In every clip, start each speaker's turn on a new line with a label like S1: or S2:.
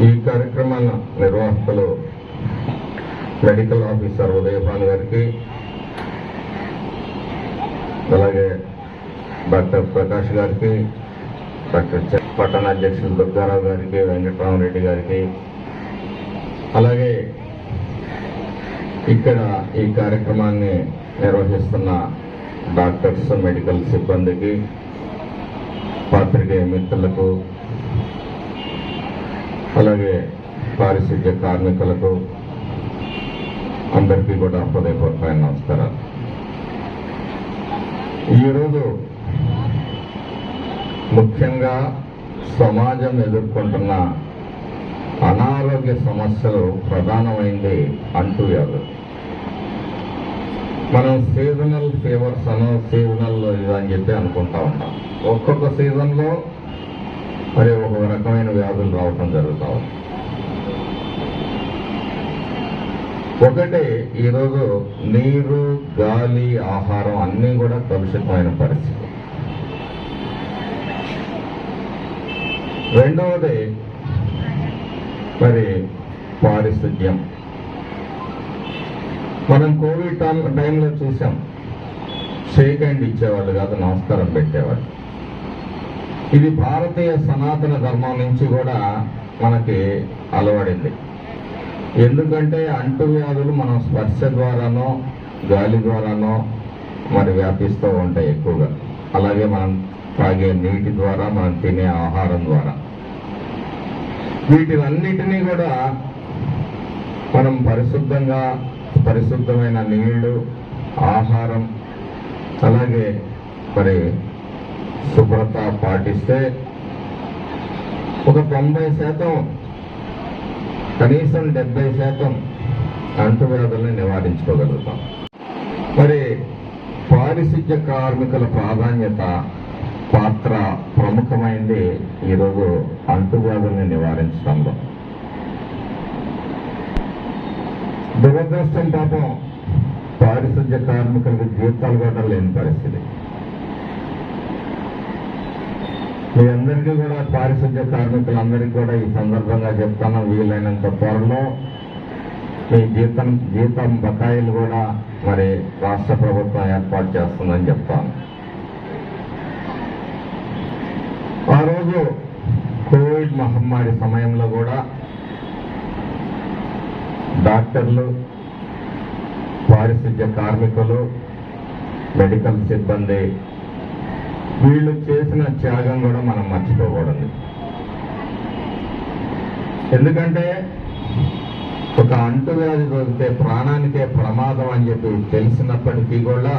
S1: ఈ కార్యక్రమాల నిర్వాహకులు మెడికల్ ఆఫీసర్ ఉదయపాల్ గారికి, అలాగే డాక్టర్ ప్రకాష్ గారికి, డాక్టర్ పట్టణ అధ్యక్షులు దుర్గారావు గారికి, వెంకటరామరెడ్డి గారికి, అలాగే ఇక్కడ ఈ కార్యక్రమాన్ని నిర్వహిస్తున్న డాక్టర్స్, మెడికల్ సిబ్బందికి, పాత్రికేయ మిత్రులకు, అలాగే పారిశుద్ధ్య కార్మికులకు అందరికీ కూడా హృదయపూర్వకమైన నమస్కారాలు. ఈరోజు ముఖ్యంగా సమాజం ఎదుర్కొంటున్న అనారోగ్య సమస్యలు ప్రధానమైంది అంటువ్యాధులు. మనం సీజనల్ ఫీవర్స్ సీజనల్ అని చెప్పి అనుకుంటా ఉంటాం. ఒక్కొక్క సీజన్లో మరి ఒక రకమైన వ్యాధులు రావటం జరుగుతూ ఉంది. ఒకటి, ఈరోజు నీరు, గాలి, ఆహారం అన్నీ కూడా కలుషితమైన పరిస్థితి. రెండవది మరి పారిశుద్ధ్యం. మనం కోవిడ్ టైంలో చూసాం, షేక్ హ్యాండ్ ఇచ్చేవాళ్ళు కాదు, నమస్కారం పెట్టేవాళ్ళు. ఇది భారతీయ సనాతన ధర్మం నుంచి కూడా మనకి అలవడింది. ఎందుకంటే అంటువ్యాధులు మనం స్పర్శ ద్వారానో గాలి ద్వారానో మరి వ్యాపిస్తూ ఉంటాయి ఎక్కువగా. అలాగే మనం తాగే నీటి ద్వారా, మనం తినే ఆహారం ద్వారా. వీటినన్నిటినీ కూడా మనం పరిశుద్ధమైన నీళ్లు, ఆహారం, అలాగే మరి శుభ్రత పాటిస్తే ఒక 90%, కనీసం 70% అంటువ్యాధుల్ని నివారించుకోగలుగుతాం. మరి పారిశుద్ధ్య కార్మికుల పాత్ర ప్రముఖమైంది ఈరోజు అంటువ్యాధుల్ని నివారించడంలో. దురదృష్టం, పాపం పారిశుద్ధ్య కార్మికులకు జీతాలు కూడా లేని పరిస్థితి. మీ అందరికీ కూడా, పారిశుద్ధ్య కార్మికులందరికీ కూడా ఈ సందర్భంగా చెప్తాను, వీలైనంత త్వరలో మీ జీతం బకాయిలు కూడా మరి రాష్ట్ర ప్రభుత్వం ఏర్పాటు చేస్తుందని చెప్తాను. ఆ రోజు కోవిడ్ మహమ్మారి సమయంలో కూడా డాక్టర్లు, పారిశుద్ధ్య కార్మికులు, మెడికల్ సిబ్బంది వీళ్ళు చేసిన త్యాగం కూడా మనం మర్చిపోకూడదు. ఎందుకంటే ఒక అంటువ్యాధి దొరికితే ప్రాణానికే ప్రమాదం అని చెప్పి తెలిసినప్పటికీ కూడా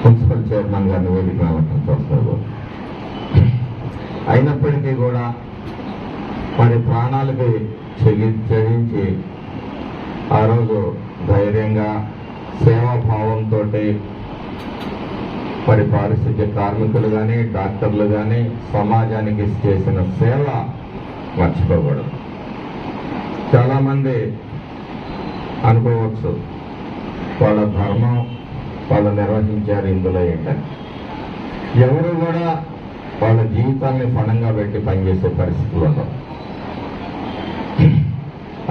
S1: మున్సిపల్ చైర్మన్ గారిని వేదిక వెళ్ళటం చూస్తారు. అయినప్పటికీ కూడా మరి ప్రాణాలకి చెల్లించి ఆ రోజు ధైర్యంగా, సేవాభావంతో మరి పారిశుద్ధ్య కార్మికులు కానీ, డాక్టర్లు కానీ సమాజానికి చేసిన సేవ మర్చిపోకూడదు. చాలామంది అనుకోవచ్చు, వాళ్ళ ధర్మం వాళ్ళు నిర్వహించారు, ఇందులో ఏంటని. ఎవరు కూడా వాళ్ళ జీవితాన్ని పణంగా పెట్టి పనిచేసే పరిస్థితులు ఉండవు.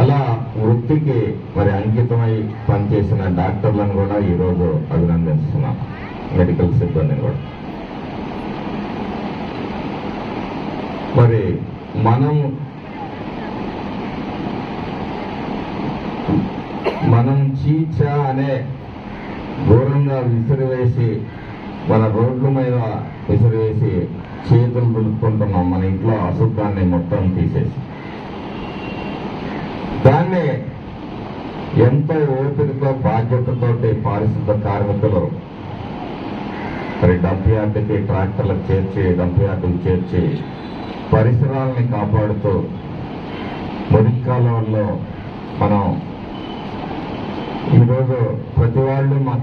S1: అలా వృత్తికి మరి అంకితమై పనిచేసిన డాక్టర్లను కూడా ఈరోజు అభినందిస్తున్నాం, మెడికల్ సిబ్బందిని కూడా. మరి మనం చీచా అనే దూరంగా విసిరివేసి, మన రోడ్ల మీద విసిరివేసి చేతులు దులుపుకుంటున్నాం, మన ఇంట్లో అశుద్ధాన్ని మొత్తం తీసేసి. దాన్ని ఎంతో ఓపికతో, బాధ్యతతోటి పారిశుద్ధ కార్మికులు మరి డంప్ యార్డుకి ట్రాక్టర్లకు చేర్చి పరిసరాలని కాపాడుతూ మురికాలంలో మనం ఈరోజు ప్రతి వాళ్ళు మా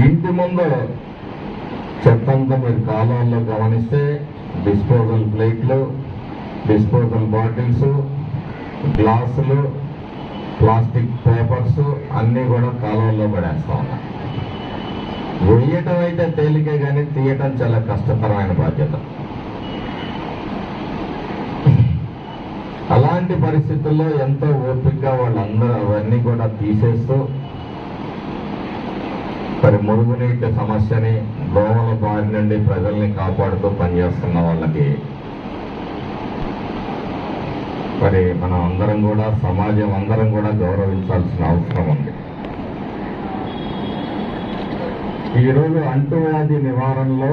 S1: ఇంటి ముందు చెత్తంతా మీరు కాలువల్లో గమనిస్తే డిస్పోజల్ ప్లేట్లు, డిస్పోజల్ బాటిల్స్, గ్లాసులు, ప్లాస్టిక్ పేపర్స్ అన్నీ కూడా కాలువల్లో పడేస్తా ఉన్నాయి. వేయటం అయితే తేలికే కానీ తీయటం చాలా కష్టతరమైన బాధ్యత. అలాంటి పరిస్థితుల్లో ఎంతో ఓపికగా వాళ్ళందరూ అవన్నీ కూడా తీసేస్తూ మరి మురుగునీటి సమస్యని దోమల బారి నుండి ప్రజల్ని కాపాడుతూ పనిచేస్తున్న వాళ్ళకి మరి మనం అందరం కూడా సమాజం అందరం కూడా గౌరవించాల్సిన అవసరం ఉంది. ఈరోజు అంటువ్యాధి నివారణలో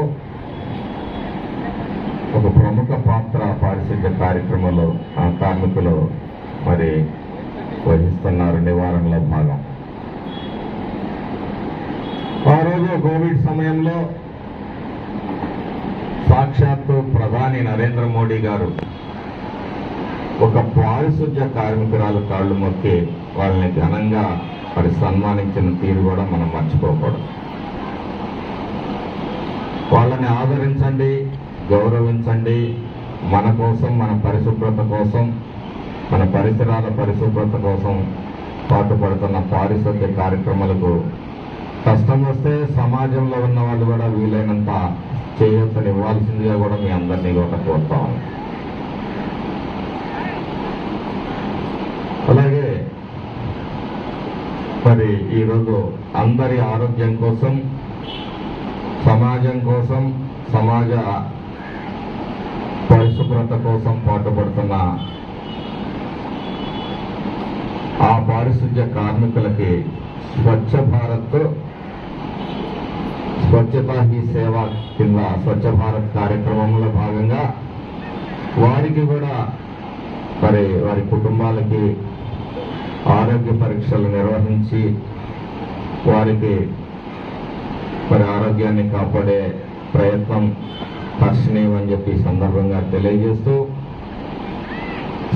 S1: ఒక ప్రముఖ పాత్ర పారిశుద్ధ్య కార్యక్రమంలో కార్మికులు మరి వహిస్తున్నారు. నివారణలో భాగం ఆ రోజు కోవిడ్ సమయంలో సాక్షాత్తు ప్రధాని నరేంద్ర మోడీ గారు ఒక పారిశుద్ధ్య కార్మికురాలు కాళ్ళు మొక్కి వాళ్ళని ఘనంగా మరి సన్మానించిన తీరు కూడా మనం మర్చిపోకూడదు. వాళ్ళని ఆదరించండి, గౌరవించండి. మన కోసం, మన పరిశుభ్రత కోసం, మన పరిసరాల పరిశుభ్రత కోసం పాటుపడుతున్న పారిశుద్ధ్య కార్యక్రమాలకు కష్టం వస్తే సమాజంలో ఉన్న వాళ్ళు కూడా వీలైనంత చేయొచ్చని ఇవ్వాల్సిందిగా కూడా మీ అందరినీ కూడా కోరుతాము. అలాగే మరి ఈరోజు అందరి ఆరోగ్యం కోసం, సమాజం కోసం, సమాజ పరిశుభ్రత కోసం పాటుపడుతున్న ఆ పారిశుద్ధ్య కార్మికులకి స్వచ్ఛ భారత్, స్వచ్ఛతా హీ సేవ కింద స్వచ్ఛ భారత్ కార్యక్రమంలో భాగంగా వారికి కూడా మరి వారి కుటుంబాలకి ఆరోగ్య పరీక్షలు నిర్వహించి వారికి మరి ఆరోగ్యాన్ని కాపాడే ప్రయత్నం హర్షణీయమని చెప్పి సందర్భంగా తెలియజేస్తూ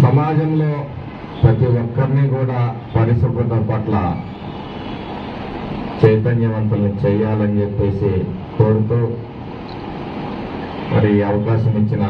S1: సమాజంలో ప్రతి ఒక్కరిని కూడా పరిశుభ్రత పట్ల చైతన్యవంతులను చేయాలని చెప్పేసి కోరుతూ మరి అవకాశం ఇచ్చిన